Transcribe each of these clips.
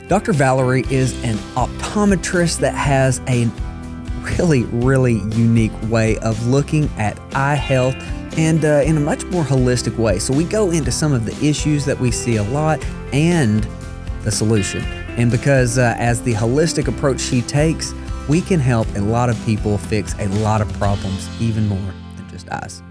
Dr. Valerie is an optometrist that has a really unique way of looking at eye health and in a much more holistic way. So we go into some of the issues that we see a lot and the solution. And because as the holistic approach she takes, we can help a lot of people fix a lot of problems, even more than just eyes.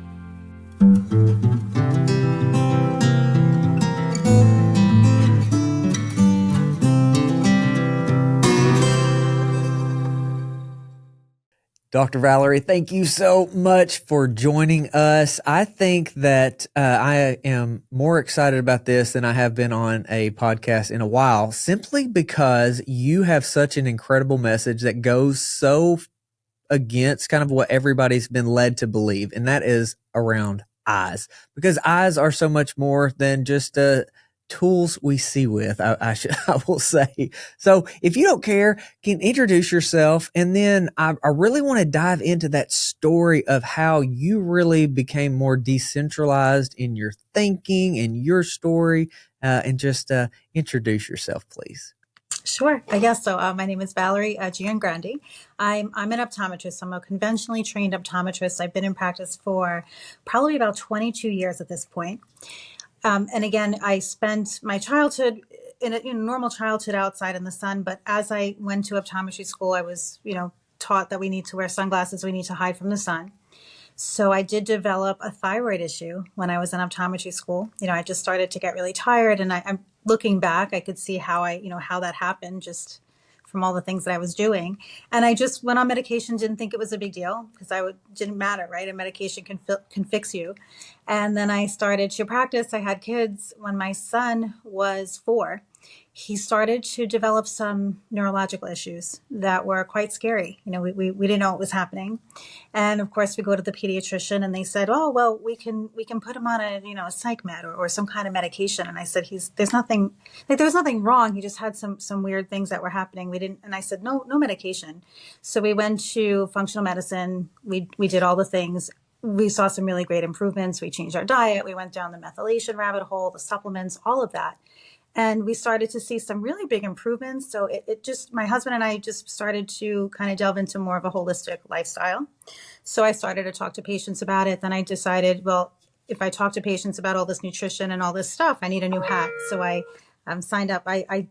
Dr. Valerie, thank you so much for joining us. I think that I am more excited about this than I have been on a podcast in a while, simply because you have such an incredible message that goes so against kind of what everybody's been led to believe, and that is around eyes. Because eyes are so much more than just tools we see with, I will say. So if you don't care, can introduce yourself, and then I really want to dive into that story of how you really became more decentralized in your thinking and your story, and just introduce yourself, please. Sure, I guess so. My name is Valerie Giangrande. I'm an optometrist. I'm a conventionally trained optometrist. I've been in practice for probably about 22 years at this point. And again, I spent my childhood in a normal childhood outside in the sun. But as I went to optometry school, I was, taught that we need to wear sunglasses. We need to hide from the sun. So I did develop a thyroid issue when I was in optometry school. I just started to get really tired, and I'm looking back, I could see how how that happened just from all the things that I was doing. And I just went on medication, didn't think it was a big deal because didn't matter, right? A medication can fix you. And then I started to practice. I had kids. When my son was 4, he started to develop some neurological issues that were quite scary. We didn't know what was happening. And of course we go to the pediatrician and they said, oh, well, we can put him on a psych med or some kind of medication. And I said, there was nothing wrong. He just had some weird things that were happening. And I said, no medication. So we went to functional medicine. We did all the things. We saw some really great improvements. We changed our diet. We went down the methylation rabbit hole, the supplements, all of that. And we started to see some really big improvements. So my husband and I just started to kind of delve into more of a holistic lifestyle. So I started to talk to patients about it. Then I decided, well, if I talk to patients about all this nutrition and all this stuff, I need a new hat. So I signed up. I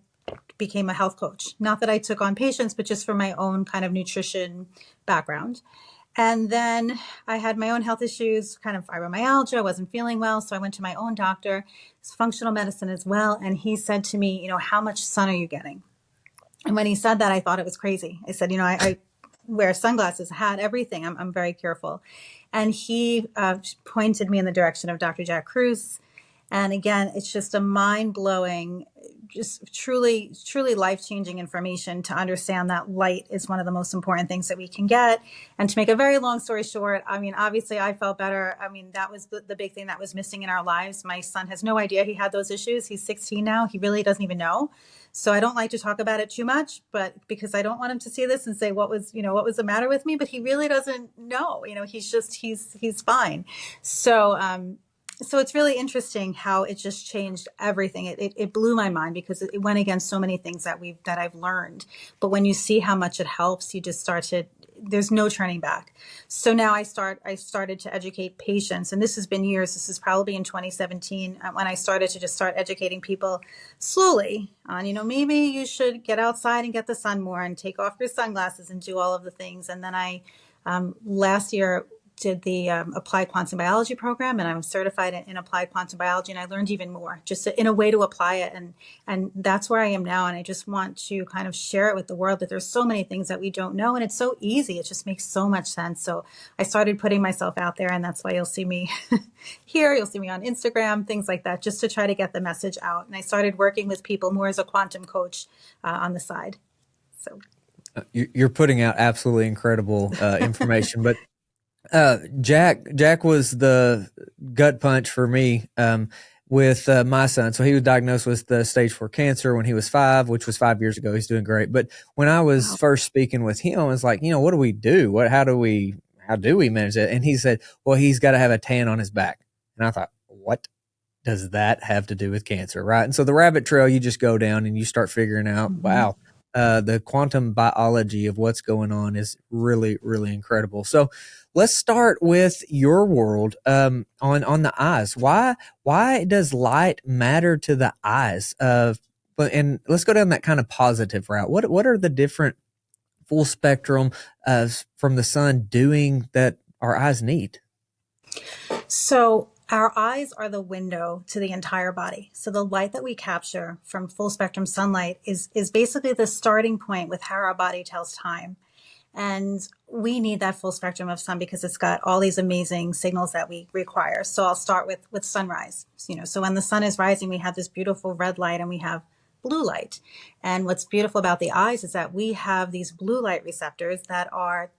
became a health coach. Not that I took on patients, but just for my own kind of nutrition background. And then I had my own health issues, kind of fibromyalgia. I wasn't feeling well. So I went to my own doctor, it's functional medicine as well. And he said to me, how much sun are you getting? And when he said that, I thought it was crazy. I said, I wear sunglasses, hat, everything. I'm very careful. And he pointed me in the direction of Dr. Jack Kruse. And again, it's just a mind-blowing, just truly life-changing information to understand that light is one of the most important things that we can get. And to make a very long story short, obviously I felt better. That was the big thing that was missing in our lives. My son has no idea he had those issues. He's 16 now. He really doesn't even know. So I don't like to talk about it too much, but because I don't want him to see this and say, what was the matter with me? But he really doesn't know, he's fine. So it's really interesting how it just changed everything. It blew my mind because it went against so many things that I've learned. But when you see how much it helps, you just there's no turning back. So now I started to educate patients, and this has been years. This is probably in 2017 when I started to just start educating people slowly on, maybe you should get outside and get the sun more and take off your sunglasses and do all of the things. And then I, last year, did the applied quantum biology program, and I'm certified in applied quantum biology, and I learned even more just in a way to apply it. And that's where I am now. And I just want to kind of share it with the world that there's so many things that we don't know, and it's so easy. It just makes so much sense. So I started putting myself out there, and that's why you'll see me here. You'll see me on Instagram, things like that, just to try to get the message out. And I started working with people more as a quantum coach on the side. So you're putting out absolutely incredible information, but Jack was the gut punch for me with my son. So he was diagnosed with the stage 4 cancer when he was 5, which was 5 years ago. He's doing great. But when I was first speaking with him, I was like, what do we do? How do we manage it? And he said, well, he's got to have a tan on his back. And I thought, what? does that have to do with cancer, right? And so the rabbit trail you just go down and you start figuring out, Mhm. wow, the quantum biology of what's going on is really, really incredible. So let's start with your world, on the eyes. Why does light matter to the eyes? And let's go down that kind of positive route. What are the different full spectrum from the sun doing that our eyes need? So our eyes are the window to the entire body. So the light that we capture from full spectrum sunlight is basically the starting point with how our body tells time. And we need that full spectrum of sun because it's got all these amazing signals that we require. So I'll start with sunrise. So when the sun is rising, we have this beautiful red light and we have blue light. And what's beautiful about the eyes is that we have these blue light receptors that are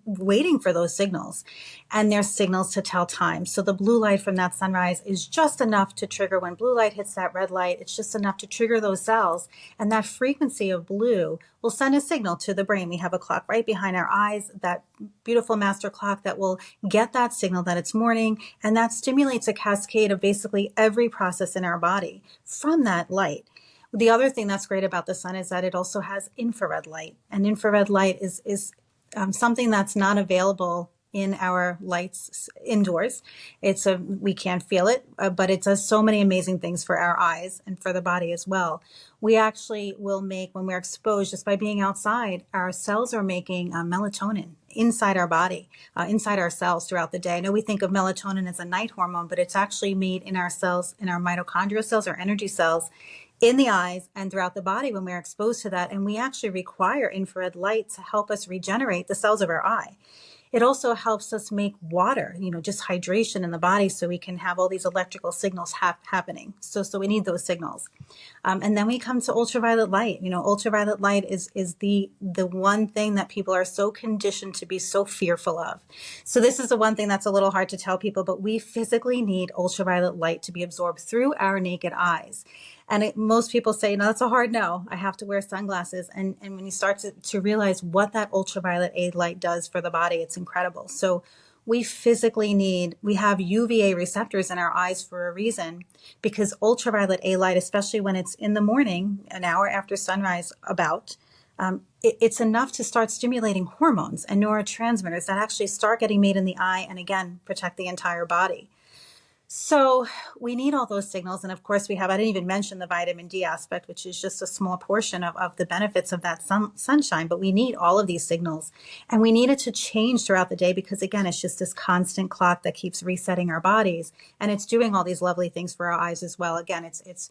waiting for those signals, and they're signals to tell time. So the blue light from that sunrise is just enough to trigger when blue light hits that red light. It's just enough to trigger those cells, and that frequency of blue will send a signal to the brain. We have a clock right behind our eyes, that beautiful master clock that will get that signal that it's morning, and that stimulates a cascade of basically every process in our body from that light. The other thing that's great about the sun is that it also has infrared light, and infrared light is something that's not available in our lights indoors. We can't feel it, but it does so many amazing things for our eyes and for the body as well. We actually will make, when we're exposed just by being outside, our cells are making melatonin inside our body, inside our cells throughout the day. I know we think of melatonin as a night hormone, but it's actually made in our cells, in our mitochondrial cells, our energy cells, in the eyes and throughout the body when we're exposed to that. And we actually require infrared light to help us regenerate the cells of our eye. It also helps us make water, just hydration in the body so we can have all these electrical signals happening. So we need those signals. And then we come to ultraviolet light. Ultraviolet light is the one thing that people are so conditioned to be so fearful of. So this is the one thing that's a little hard to tell people, but we physically need ultraviolet light to be absorbed through our naked eyes. And most people say, no, that's a hard no. I have to wear sunglasses. And when you start to realize what that ultraviolet A light does for the body, it's incredible. So we have UVA receptors in our eyes for a reason, because ultraviolet A light, especially when it's in the morning, an hour after sunrise it's enough to start stimulating hormones and neurotransmitters that actually start getting made in the eye and again, protect the entire body. So we need all those signals. And of course I didn't even mention the vitamin D aspect, which is just a small portion of the benefits of that sunshine. But we need all of these signals, and we need it to change throughout the day because again, it's just this constant clock that keeps resetting our bodies, and it's doing all these lovely things for our eyes as well. Again, it's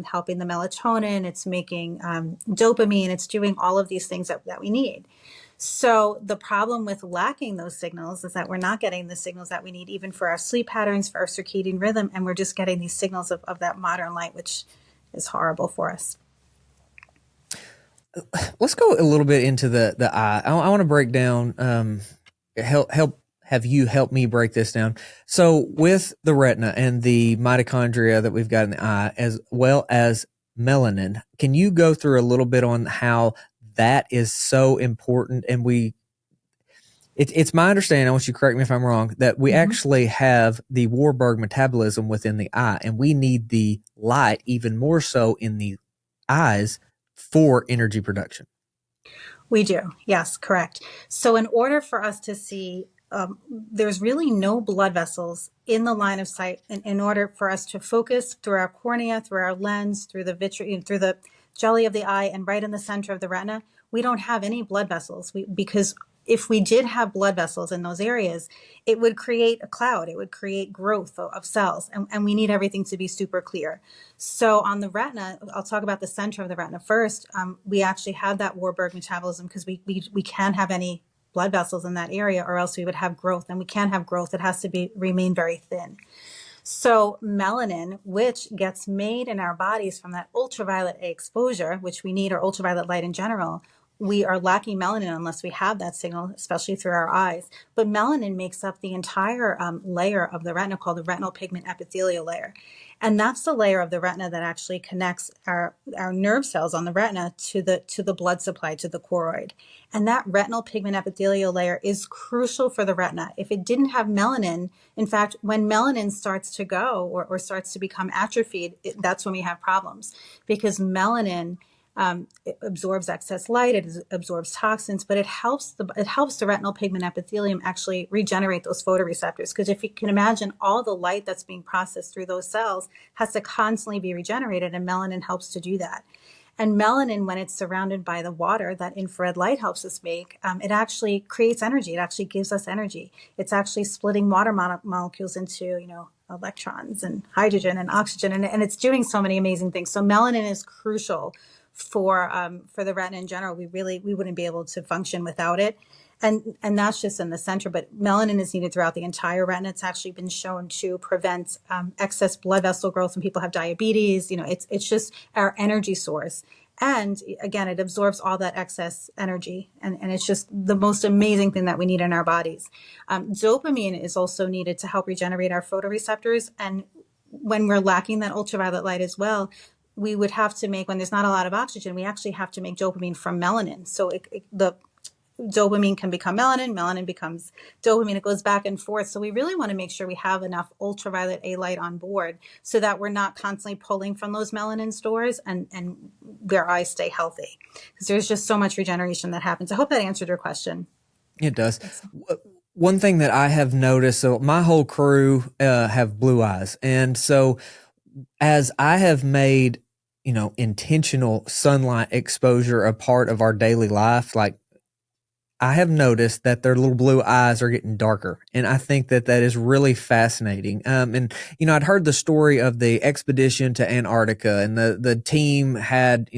helping the melatonin, it's making dopamine, it's doing all of these things that we need. So the problem with lacking those signals is that we're not getting the signals that we need even for our sleep patterns, for our circadian rhythm, and we're just getting these signals of that modern light, which is horrible for us. Let's go a little bit into the eye. I want to break down, have you help me break this down. So with the retina and the mitochondria that we've got in the eye, as well as melanin, can you go through a little bit on how that is so important? And it's my understanding, I want you to correct me if I'm wrong, that we actually have the Warburg metabolism within the eye, and we need the light even more so in the eyes for energy production. We do. Yes, correct. So in order for us to see, there's really no blood vessels in the line of sight. In order for us to focus through our cornea, through our lens, through the through the jelly of the eye, and right in the center of the retina, we don't have any blood vessels. Because if we did have blood vessels in those areas, it would create a cloud. It would create growth of cells, and we need everything to be super clear. So on the retina, I'll talk about the center of the retina first. We actually have that Warburg metabolism because we can't have any blood vessels in that area, or else we would have growth, and we can't have growth. It has to remain very thin. So melanin, which gets made in our bodies from that ultraviolet A exposure, which we need, or ultraviolet light in general, we are lacking melanin unless we have that signal, especially through our eyes. But melanin makes up the entire layer of the retina called the retinal pigment epithelial layer. And that's the layer of the retina that actually connects our nerve cells on the retina to the blood supply, to the choroid. And that retinal pigment epithelial layer is crucial for the retina. If it didn't have melanin, in fact, when melanin starts to go or starts to become atrophied, that's when we have problems, because melanin it absorbs excess light, it absorbs toxins, but it helps the retinal pigment epithelium actually regenerate those photoreceptors. Because if you can imagine, all the light that's being processed through those cells has to constantly be regenerated, and melanin helps to do that. And melanin, when it's surrounded by the water that infrared light helps us make, it actually creates energy. It actually gives us energy. It's actually splitting water molecules into, electrons and hydrogen and oxygen, and it's doing so many amazing things. So melanin is crucial for the retina in general. We wouldn't be able to function without it. And that's just in the center, but melanin is needed throughout the entire retina. It's actually been shown to prevent excess blood vessel growth when people have diabetes. It's just our energy source. And again, it absorbs all that excess energy. And it's just the most amazing thing that we need in our bodies. Dopamine is also needed to help regenerate our photoreceptors. And when we're lacking that ultraviolet light as well, we would have to make, when there's not a lot of oxygen, we actually have to make dopamine from melanin. So the dopamine can become melanin, melanin becomes dopamine. It goes back and forth. So we really want to make sure we have enough ultraviolet A light on board so that we're not constantly pulling from those melanin stores and their eyes stay healthy. Because there's just so much regeneration that happens. I hope that answered your question. It does. One thing that I have noticed, so my whole crew have blue eyes. And so as I have made, intentional sunlight exposure a part of our daily life, like I have noticed that their little blue eyes are getting darker. And I think that is really fascinating. And, I'd heard the story of the expedition to Antarctica, and the team had,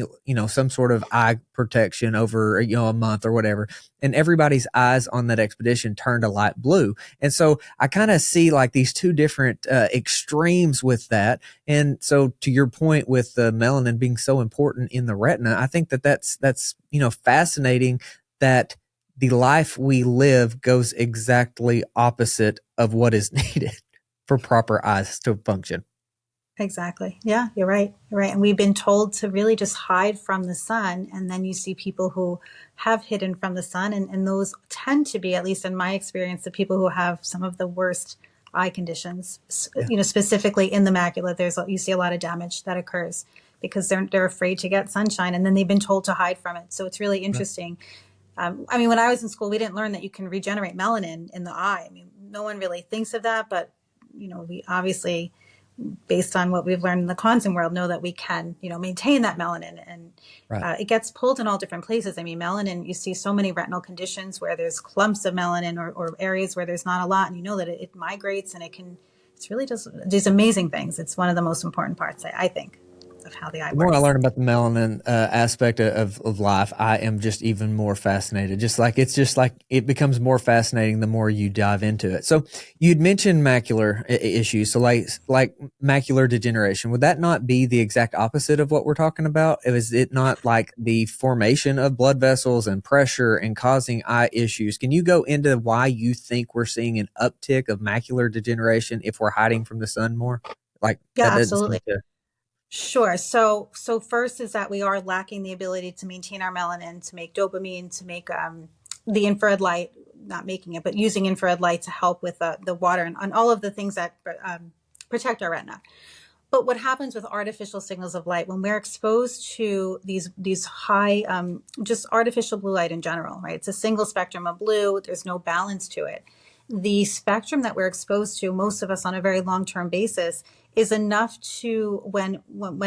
some sort of eye protection over, a month or whatever. And everybody's eyes on that expedition turned a light blue. And so I kind of see like these two different extremes with that. And so to your point with the melanin being so important in the retina, I think that's fascinating that the life we live goes exactly opposite of what is needed for proper eyes to function. Exactly. Yeah, you're right. You're right. And we've been told to really just hide from the sun. And then you see people who have hidden from the sun. And those tend to be, at least in my experience, the people who have some of the worst eye conditions, specifically in the macula. You see a lot of damage that occurs because they're afraid to get sunshine, and then they've been told to hide from it. So it's really interesting. When I was in school, we didn't learn that you can regenerate melanin in the eye. No one really thinks of that, but, we obviously, based on what we've learned in the quantum world, know that we can, maintain that melanin. And right. It gets pulled in all different places. Melanin, you see so many retinal conditions where there's clumps of melanin or areas where there's not a lot, and that it migrates, and it's really just these amazing things. It's one of the most important parts, I think, of how the eye The works. more I learn about the melanin aspect of life, I am just even more fascinated. It becomes more fascinating the more you dive into it. So you'd mentioned macular issues, so like macular degeneration. Would that not be the exact opposite of what we're talking about? Is it not like the formation of blood vessels and pressure and causing eye issues? Can you go into why you think we're seeing an uptick of macular degeneration if we're hiding from the sun more? Yeah, absolutely. Sure. So first is that we are lacking the ability to maintain our melanin, to make dopamine, to make the infrared light, not making it, but using infrared light to help with the water and all of the things that protect our retina. But what happens with artificial signals of light when we're exposed to these high, just artificial blue light in general, right? It's a single spectrum of blue. There's no balance to it. The spectrum that we're exposed to, most of us on a very long-term basis, is enough to, when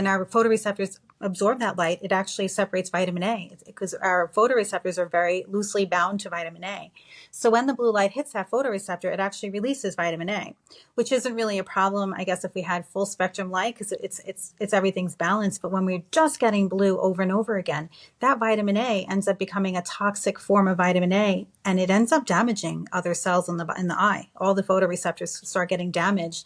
our photoreceptors absorb that light, it actually separates vitamin A, because our photoreceptors are very loosely bound to vitamin A. So when the blue light hits that photoreceptor, it actually releases vitamin A, which isn't really a problem, I guess, if we had full spectrum light, because it's everything's balanced. But when we're just getting blue over and over again, that vitamin A ends up becoming a toxic form of vitamin A, and it ends up damaging other cells in the eye. All the photoreceptors start getting damaged.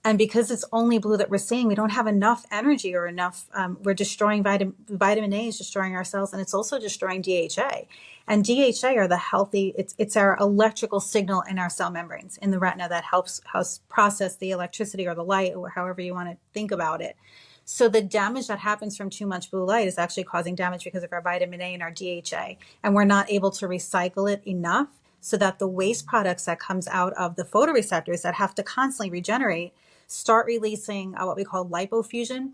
And because it's only blue that we're seeing, we don't have enough energy or enough. We're destroying vitamin A is destroying our cells, and it's also destroying DHA. And DHA are the healthy. It's our electrical signal in our cell membranes in the retina that helps us process the electricity or the light, or however you want to think about it. So the damage that happens from too much blue light is actually causing damage because of our vitamin A and our DHA, and we're not able to recycle it enough so that the waste products that comes out of the photoreceptors that have to constantly regenerate start releasing what we call lipofuscin.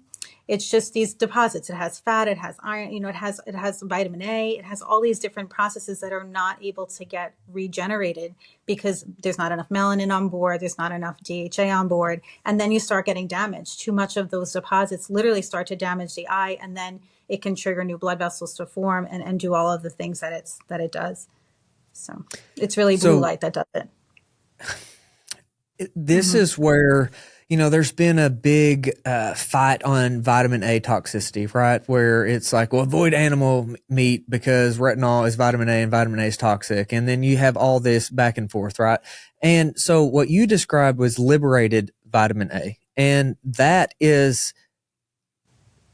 It's just these deposits. It has fat, it has iron, it has vitamin A, it has all these different processes that are not able to get regenerated because there's not enough melanin on board, there's not enough DHA on board, and then you start getting damage. Too much of those deposits literally start to damage the eye, and then it can trigger new blood vessels to form and do all of the things that it does. So it's really blue light that does it. This is where, there's been a big fight on vitamin A toxicity, right? Where it's like, well, avoid animal meat because retinol is vitamin A and vitamin A is toxic. And then you have all this back and forth, right? And so what you described was liberated vitamin A. And that is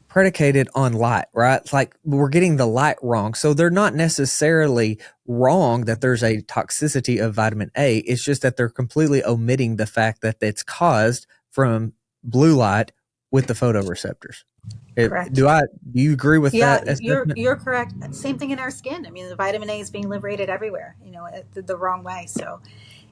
predicated on light, right? It's like we're getting the light wrong. So they're not necessarily wrong that there's a toxicity of vitamin A. It's just that they're completely omitting the fact that it's caused from blue light with the photoreceptors. Correct. Do you agree with that? Yeah, you're correct. Same thing in our skin. I mean, the vitamin A is being liberated everywhere, the wrong way. So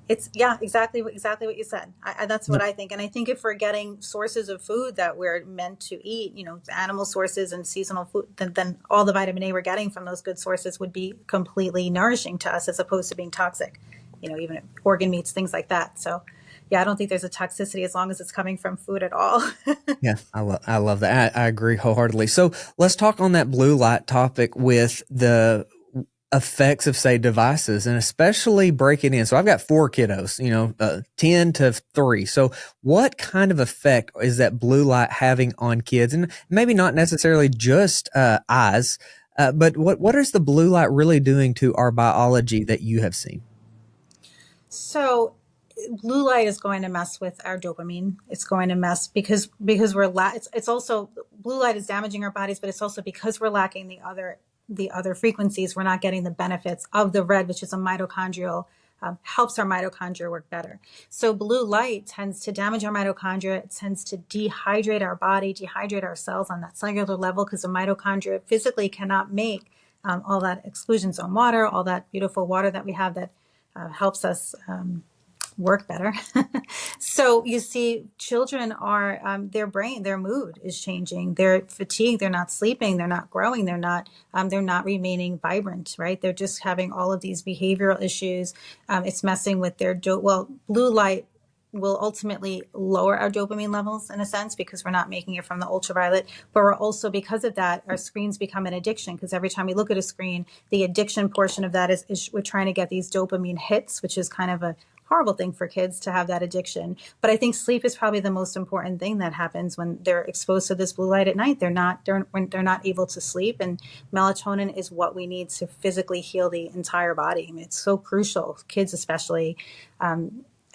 it's exactly what you said. That's what I think. And I think if we're getting sources of food that we're meant to eat, animal sources and seasonal food, then all the vitamin A we're getting from those good sources would be completely nourishing to us as opposed to being toxic, even organ meats, things like that. So yeah, I don't think there's a toxicity as long as it's coming from food at all. Yeah, I love that. I agree wholeheartedly. So let's talk on that blue light topic with the effects of, say, devices, and especially breaking in. So I've got 4 kiddos, 10 to 3. So what kind of effect is that blue light having on kids? And maybe not necessarily just eyes, but what is the blue light really doing to our biology that you have seen? So blue light is going to mess with our dopamine. It's going to mess because it's also, blue light is damaging our bodies, but it's also because we're lacking the other frequencies, we're not getting the benefits of the red, which is a mitochondrial, helps our mitochondria work better. So blue light tends to damage our mitochondria. It tends to dehydrate our body, dehydrate our cells on that cellular level, because the mitochondria physically cannot make all that exclusion zone water, all that beautiful water that we have that helps us work better. So you see, children are their mood is changing. They're fatigued. They're not sleeping. They're not growing. They're not remaining vibrant. Right? They're just having all of these behavioral issues. It's messing with their blue light will ultimately lower our dopamine levels in a sense because we're not making it from the ultraviolet, but we're also, because of that, our screens become an addiction, because every time we look at a screen, the addiction portion of that is we're trying to get these dopamine hits, which is kind of a horrible thing for kids to have that addiction. But I think sleep is probably the most important thing that happens when they're exposed to this blue light at night. They're not able to sleep, and melatonin is what we need to physically heal the entire body. I mean, it's so crucial, kids especially.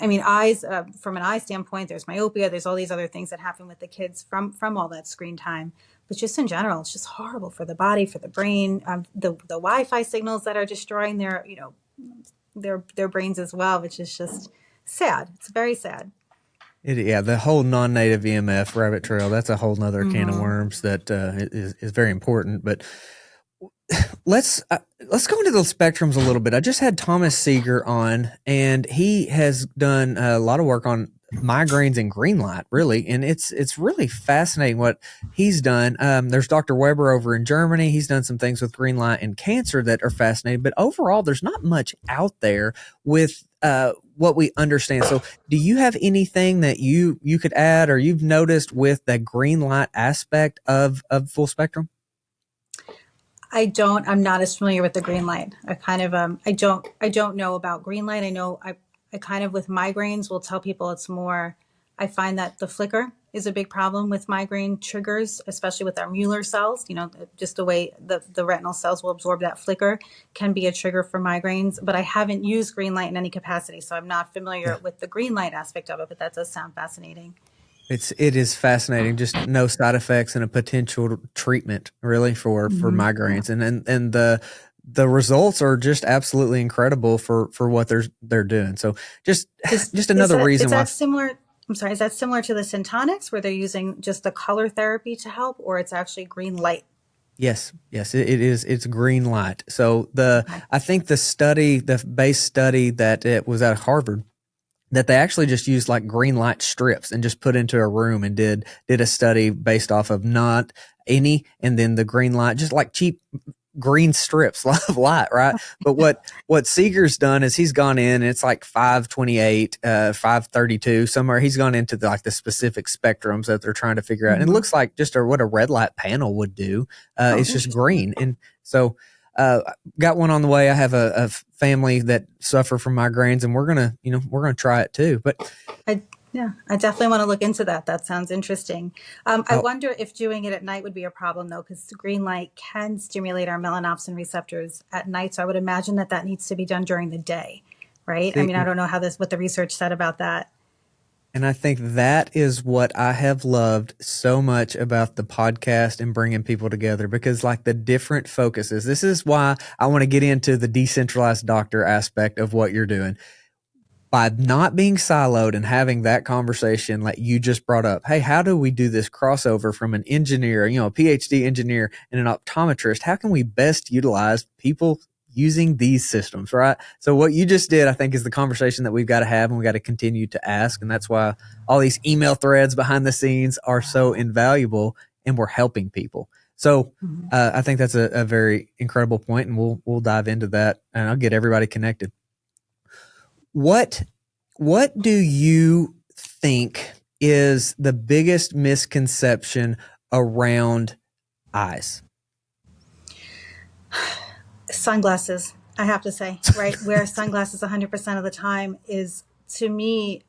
Eyes, from an eye standpoint, there's myopia, there's all these other things that happen with the kids from all that screen time. But just in general, it's just horrible for the body, for the brain, the Wi-Fi signals that are destroying their brains as well, which is just sad. It's very sad. The whole non-native EMF rabbit trail, that's a whole nother can of worms that is very important. But let's go into those spectrums a little bit. I just had Thomas Seeger on, and he has done a lot of work on migraines and green light, really, and it's really fascinating what he's done. There's Dr. Weber over in Germany. He's done some things with green light and cancer that are fascinating, but overall, there's not much out there with what we understand. So do you have anything that you could add or you've noticed with the green light aspect of full spectrum? I'm not as familiar with the green light. I kind of, I don't know about green light. I know I kind of, with migraines, will tell people it's more, I find that the flicker is a big problem with migraine triggers, especially with our Mueller cells. Just the way the retinal cells will absorb that flicker can be a trigger for migraines. But I haven't used green light in any capacity, so I'm not familiar with the green light aspect of it, but that does sound fascinating. it is fascinating. Just no side effects and a potential treatment really for Yeah. migraines, and the results are just absolutely incredible for what they're doing. So just just Is another that reason why. similar? I'm sorry, is that similar to the Syntonics where they're using just the color therapy to help, or it's actually green light? Yes, yes, it is. It's green light. So Okay. I think the base study that it was at Harvard, that they actually just used like green light strips and just put into a room and did a study based off of not any, and then the green light, just like cheap green strips of light, right? But what Seeger's done is he's gone in and it's like 528, 532 somewhere. He's gone into like the specific spectrums that they're trying to figure out. And it Hmm. looks like just what a red light panel would do. Oh, It's just interesting. green. And so got one on the way. I have a family that suffer from migraines, and we're gonna try it too. But I Yeah, I definitely want to look into that. That sounds interesting. I oh, wonder if doing it at night would be a problem though, because green light can stimulate our melanopsin receptors at night. So I would imagine that that needs to be done during the day, right? I see, mean, I don't know what the research said about that. and I think that is what I have loved so much about the podcast and bringing people together, because like the different focuses. This is why I want to get into the decentralized doctor aspect of what you're doing. By not being siloed and having that conversation like you just brought up. Hey, how do we do this crossover from an engineer, a PhD engineer and an optometrist? How can we best utilize people using these systems, right? So what you just did, I think, is the conversation that we've got to have and we got to continue to ask. And that's why all these email threads behind the scenes are so invaluable, and we're helping people. So Mhm. I think that's a very incredible point, and we'll dive into that, and I'll get everybody connected. What what do you think is the biggest misconception around eyes? Sunglasses, I have to say, right? Wear sunglasses 100% of the time is, to me,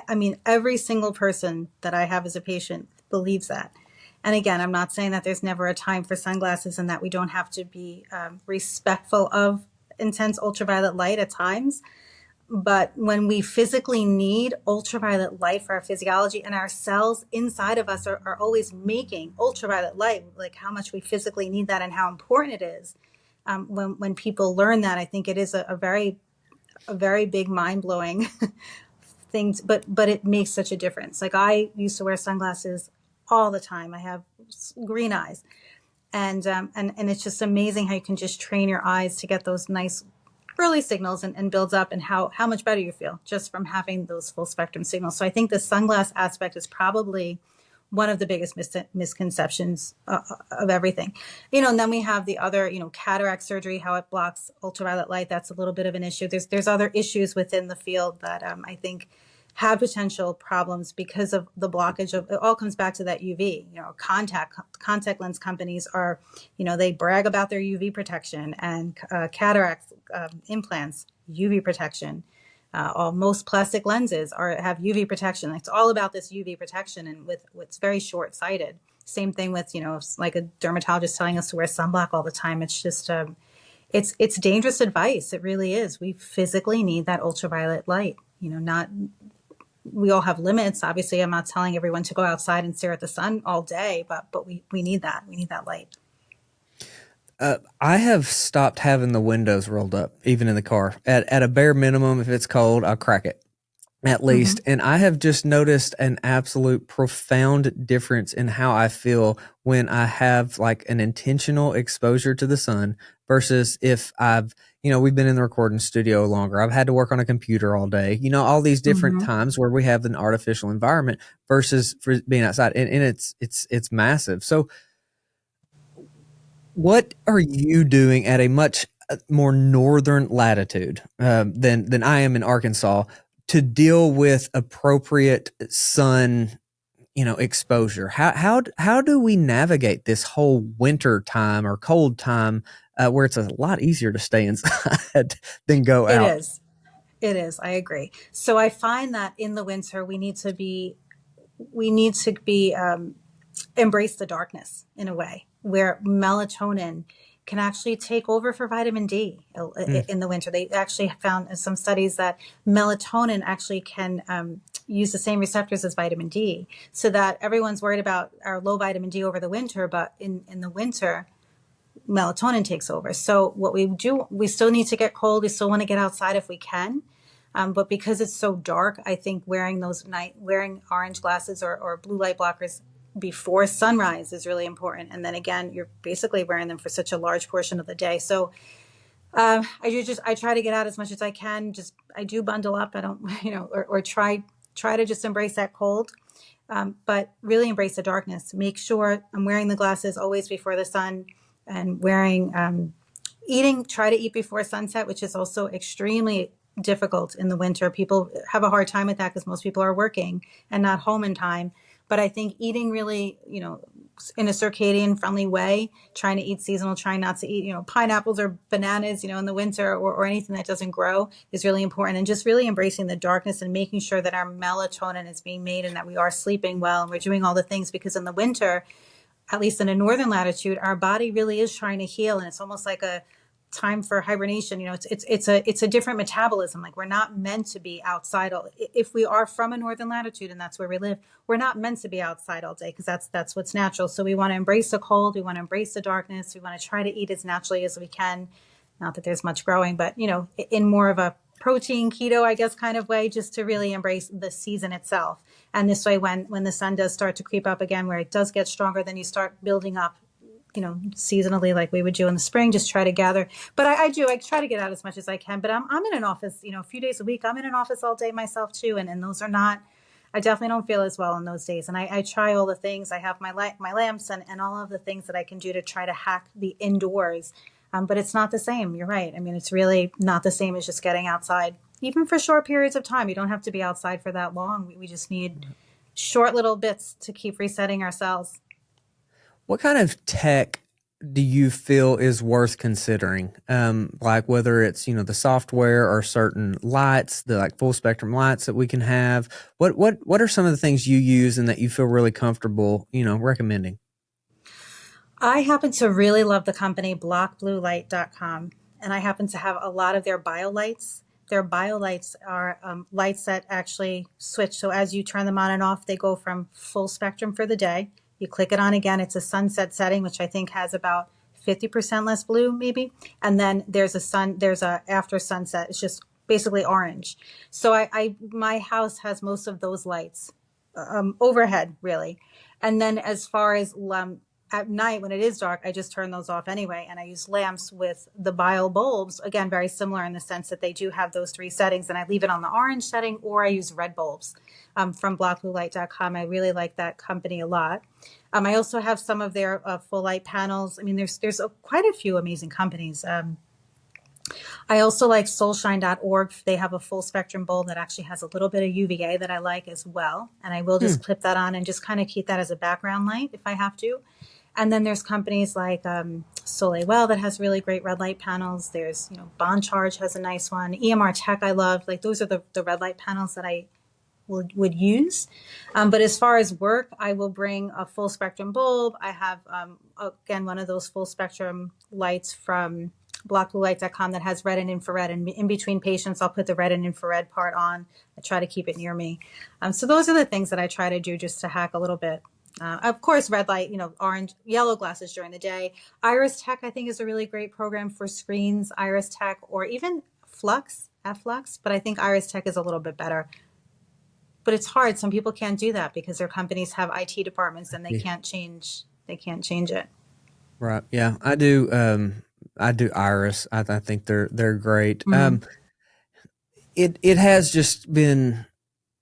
I mean, every single person that I have as a patient believes that. And again, I'm not saying that there's never a time for sunglasses and that we don't have to be respectful of intense ultraviolet light at times. But when we physically need ultraviolet light for our physiology, and our cells inside of us are always making ultraviolet light, like how much we physically need that and how important it is. When people learn that, I think it is a very big mind blowing things, but it makes such a difference. Like I used to wear sunglasses all the time. I have green eyes, and it's just amazing how you can just train your eyes to get those nice early signals and builds up, and how much better you feel just from having those full spectrum signals. So I think the sunglass aspect is probably one of the biggest misconceptions of everything, and then we have the other, cataract surgery, how it blocks ultraviolet light. That's a little bit of an issue. There's other issues within the field that I think have potential problems because of the blockage of it. All comes back to that UV. Contact lens companies are, they brag about their UV protection, and cataract implants UV protection. Most plastic lenses have UV protection. It's all about this UV protection, and with what's very short sighted. Same thing with, like a dermatologist telling us to wear sunblock all the time. It's just it's dangerous advice. It really is. We physically need that ultraviolet light. Not We all have limits. Obviously, I'm not telling everyone to go outside and stare at the sun all day, but we need that. We need that light. I have stopped having the windows rolled up, even in the car. At a bare minimum, if it's cold, I'll crack it at Hmm. least. And I have just noticed an absolute profound difference in how I feel when I have like an intentional exposure to the sun versus if we've been in the recording studio longer. I've had to work on a computer all day, all these different Hmm. times where we have an artificial environment versus for being outside. And it's massive. So what are you doing at a much more northern latitude than I am in Arkansas to deal with appropriate sun, exposure? How do we navigate this whole winter time or cold time where it's a lot easier to stay inside than go It out? is. It is. I agree. So I find that in the winter we need to be embrace the darkness in a way where melatonin can actually take over for vitamin D Mm, in the winter. They actually found in some studies that melatonin actually can use the same receptors as vitamin D, so that everyone's worried about our low vitamin D over the winter, but in the winter, melatonin takes over. So what we do, we still need to get cold. We still want to get outside if we can. But because it's so dark, I think wearing orange glasses or blue light blockers before sunrise is really important. And then again, you're basically wearing them for such a large portion of the day. So I try to get out as much as I can. I do bundle up. I don't, or try to just embrace that cold. But really embrace the darkness. Make sure I'm wearing the glasses always before the sun, and try to eat before sunset, which is also extremely difficult in the winter. People have a hard time with that because most people are working and not home in time. But I think eating really, in a circadian friendly way, trying to eat seasonal, trying not to eat, pineapples or bananas, in the winter, or anything that doesn't grow is really important. And just really embracing the darkness and making sure that our melatonin is being made and that we are sleeping well and we're doing all the things, because in the winter, at least in a northern latitude, our body really is trying to heal. And it's almost like a time for hibernation. It's a different metabolism. Like, we're not meant to be outside if we are from a northern latitude and that's where we live, we're not meant to be outside all day, because that's what's natural. So we want to embrace the cold, we want to embrace the darkness, we want to try to eat as naturally as we can. Not that there's much growing, but in more of a protein keto, I guess, kind of way, just to really embrace the season itself. And this way, when the sun does start to creep up again, where it does get stronger, then you start building up seasonally, like we would do in the spring. Just try to gather. But I try to get out as much as I can. But I'm in an office, a few days a week. I'm in an office all day myself too. And those are not, I definitely don't feel as well in those days. And I try all the things. I have my lamps and all of the things that I can do to try to hack the indoors. But it's not the same. You're right. I mean, it's really not the same as just getting outside, even for short periods of time. You don't have to be outside for that long. We just need short little bits to keep resetting our cells. What kind of tech do you feel is worth considering? Like whether it's, the software or certain lights, the like full spectrum lights that we can have. What are some of the things you use and that you feel really comfortable, recommending? I happen to really love the company blockbluelight.com, and I happen to have a lot of their biolights. Their biolights are lights that actually switch. So as you turn them on and off, they go from full spectrum for the day. You click it on again. It's a sunset setting, which I think has about 50% less blue, maybe. And then there's a after sunset. It's just basically orange. So my house has most of those lights overhead, really. And then as far as at night when it is dark, I just turn those off anyway. And I use lamps with the bio bulbs, again, very similar in the sense that they do have those three settings. And I leave it on the orange setting, or I use red bulbs from blockbluelight.com. I really like that company a lot. I also have some of their full light panels. I mean, there's quite a few amazing companies. I also like soulshine.org. They have a full spectrum bulb that actually has a little bit of UVA that I like as well. And I will just clip that on and just kind of keep that as a background light if I have to. And then there's companies like Soleil Well that has really great red light panels. There's, Bond Charge has a nice one. EMR Tech I love. Like, those are the red light panels that I would use. But as far as work, I will bring a full spectrum bulb. I have, again, one of those full spectrum lights from blockbluelight.com that has red and infrared. And in between patients, I'll put the red and infrared part on. I try to keep it near me. So those are the things that I try to do just to hack a little bit. Of course, red light, orange, yellow glasses during the day. Iris Tech, I think, is a really great program for screens. Iris Tech, or even Flux, Flux, but I think Iris Tech is a little bit better. But it's hard. Some people can't do that because their companies have IT departments and they can't change it. Right. Yeah, I do. I do Iris. I think they're great. Mm-hmm. It has just been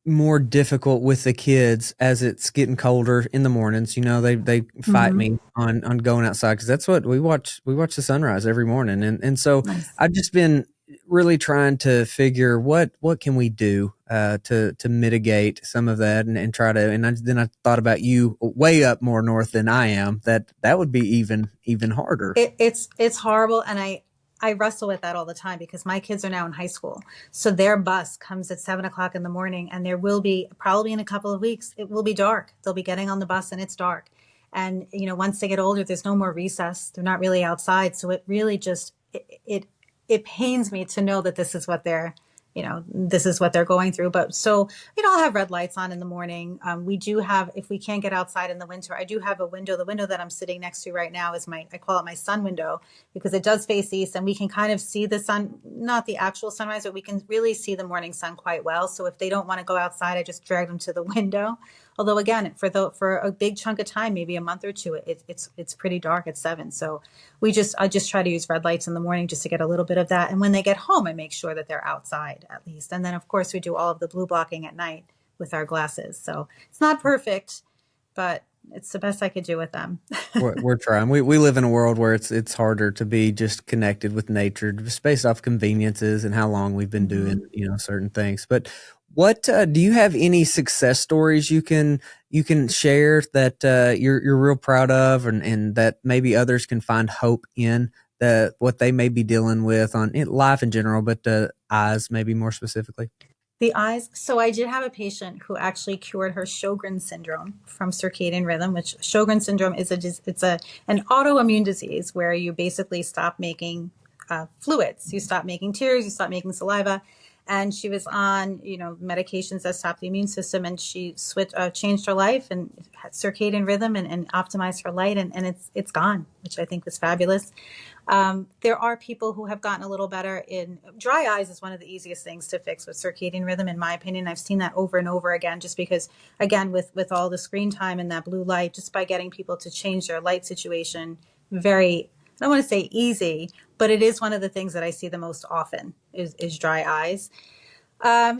more difficult with the kids as it's getting colder in the mornings. They fight me on going outside because that's what we watch. We watch the sunrise every morning, and so Nice. I've just been really trying to figure what can we do to mitigate some of that and try to. And then I thought about you way up more north than I am. That would be even harder. It's horrible, and I wrestle with that all the time because my kids are now in high school. So their bus comes at 7:00 in the morning, and there will be, probably in a couple of weeks, it will be dark. They'll be getting on the bus and it's dark. And, once they get older, there's no more recess. They're not really outside. So it really just, it pains me to know that this is what they're this is what they're going through. But so, I'll have red lights on in the morning. We do have, if we can't get outside in the winter, I do have a window. The window that I'm sitting next to right now is I call it my sun window, because it does face east and we can kind of see the sun, not the actual sunrise, but we can really see the morning sun quite well. So if they don't want to go outside, I just drag them to the window. Although again, for a big chunk of time, maybe a month or two, it's pretty dark at 7. So I just try to use red lights in the morning just to get a little bit of that. And when they get home, I make sure that they're outside at least. And then of course we do all of the blue blocking at night with our glasses. So it's not perfect, but it's the best I could do with them. We're trying. We live in a world where it's harder to be just connected with nature, just based off conveniences and how long we've been doing certain things. But what do you have any success stories you can share that you're real proud of, and that maybe others can find hope in what they may be dealing with in life in general, but eyes maybe more specifically? The eyes. So I did have a patient who actually cured her Sjogren's syndrome from circadian rhythm, which Sjogren's syndrome is an autoimmune disease where you basically stop making fluids. You stop making tears, you stop making saliva. And she was on, medications that stop the immune system, and she changed her life and had circadian rhythm and optimized her light, and it's gone, which I think was fabulous. There are people who have gotten a little better in dry eyes. Is one of the easiest things to fix with circadian rhythm, in my opinion. I've seen that over and over again, just because, again, with all the screen time and that blue light, just by getting people to change their light situation, I don't want to say easy, but it is one of the things that I see the most often is dry eyes. My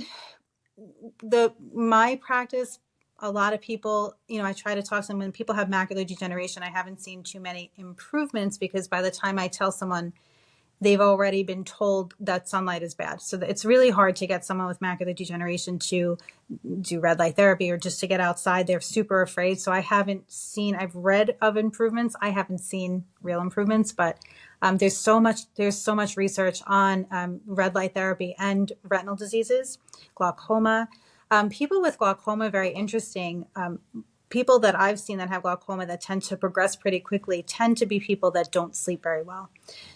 practice, a lot of people, I try to talk to them when people have macular degeneration. I haven't seen too many improvements, because by the time I tell someone, they've already been told that sunlight is bad. So it's really hard to get someone with macular degeneration to do red light therapy or just to get outside. They're super afraid. So I've read of improvements. I haven't seen real improvements, but there's so much research on red light therapy and retinal diseases, glaucoma. People with glaucoma, very interesting. People that I've seen that have glaucoma that tend to progress pretty quickly tend to be people that don't sleep very well.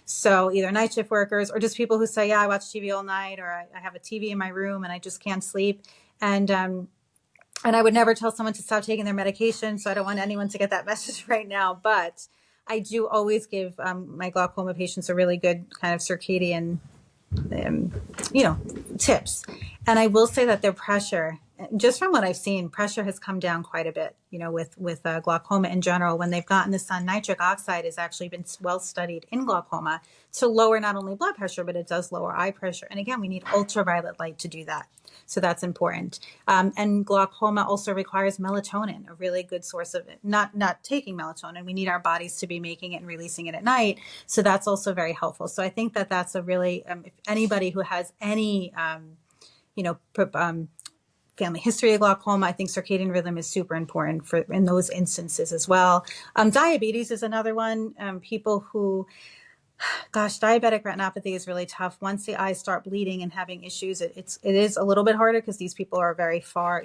So either night shift workers or just people who say, I watch TV all night, or I have a TV in my room and I just can't sleep. And I would never tell someone to stop taking their medication. So I don't want anyone to get that message right now. But I do always give my glaucoma patients a really good kind of circadian tips. And I will say that their pressure, just from what I've seen, pressure has come down quite a bit, with glaucoma in general. When they've gotten the sun, nitric oxide has actually been well studied in glaucoma to lower not only blood pressure, but it does lower eye pressure. And again, we need ultraviolet light to do that. So that's important. And glaucoma also requires melatonin, a really good source of it. Not taking melatonin. We need our bodies to be making it and releasing it at night. So that's also very helpful. So I think that that's a really, if anybody who has any, family history of glaucoma, I think circadian rhythm is super important in those instances as well. Diabetes is another one. People who, diabetic retinopathy is really tough. Once the eyes start bleeding and having issues, it is a little bit harder, because these people are very far,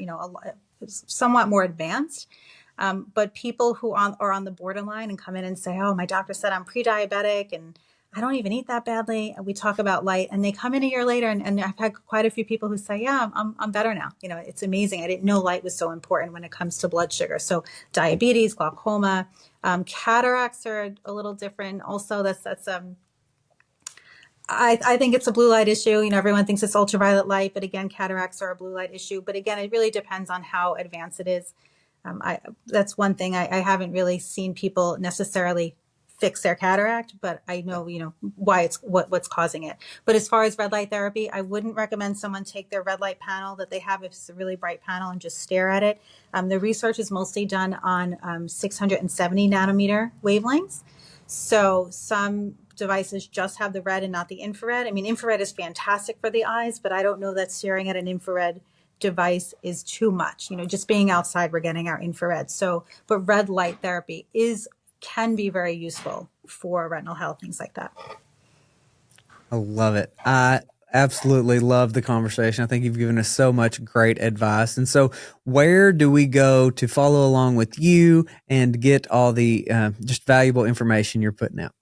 somewhat more advanced. But people who are on the borderline and come in and say, my doctor said I'm pre-diabetic and I don't even eat that badly. And we talk about light, and they come in a year later, and I've had quite a few people who say, I'm better now. It's amazing. I didn't know light was so important when it comes to blood sugar. So diabetes, glaucoma, cataracts are a little different. Also, I think it's a blue light issue. Everyone thinks it's ultraviolet light, but again, cataracts are a blue light issue. But again, it really depends on how advanced it is. That's one thing I haven't really seen people necessarily fix their cataract, but I know, why what's causing it. But as far as red light therapy, I wouldn't recommend someone take their red light panel that they have, if it's a really bright panel, and just stare at it. The research is mostly done on 670 nanometer wavelengths. So some devices just have the red and not the infrared. I mean, infrared is fantastic for the eyes, but I don't know that staring at an infrared device is too much. Just being outside, we're getting our infrared. So, but red light therapy can be very useful for retinal health, things like that. I love it. I absolutely love the conversation. I think you've given us so much great advice. And so where do we go to follow along with you and get all the just valuable information you're putting out?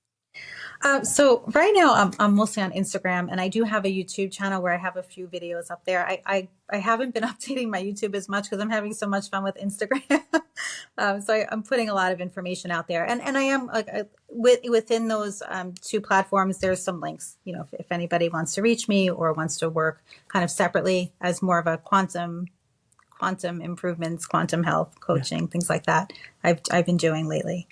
So right now I'm mostly on Instagram, and I do have a YouTube channel where I have a few videos up there. I haven't been updating my YouTube as much because I'm having so much fun with Instagram. I'm putting a lot of information out there, and I am within those two platforms. There's some links, if anybody wants to reach me or wants to work kind of separately as more of a quantum improvements, quantum health coaching, things like that. I've been doing lately.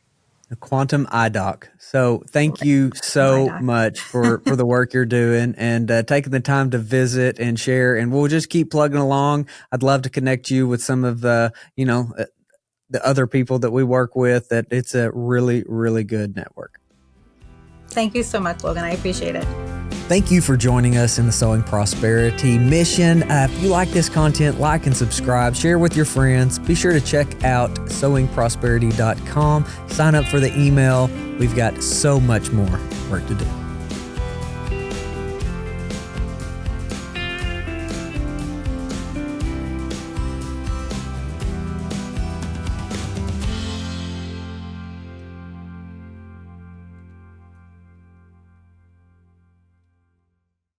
The Quantum Eye Doc. So thank you so much for the work you're doing and taking the time to visit and share. And we'll just keep plugging along. I'd love to connect you with some of the, the other people that we work with. That it's a really, really good network. Thank you so much, Logan. I appreciate it. Thank you for joining us in the Sowing Prosperity mission. If you like this content, like and subscribe, share with your friends. Be sure to check out sowingprosperity.com. Sign up for the email. We've got so much more work to do.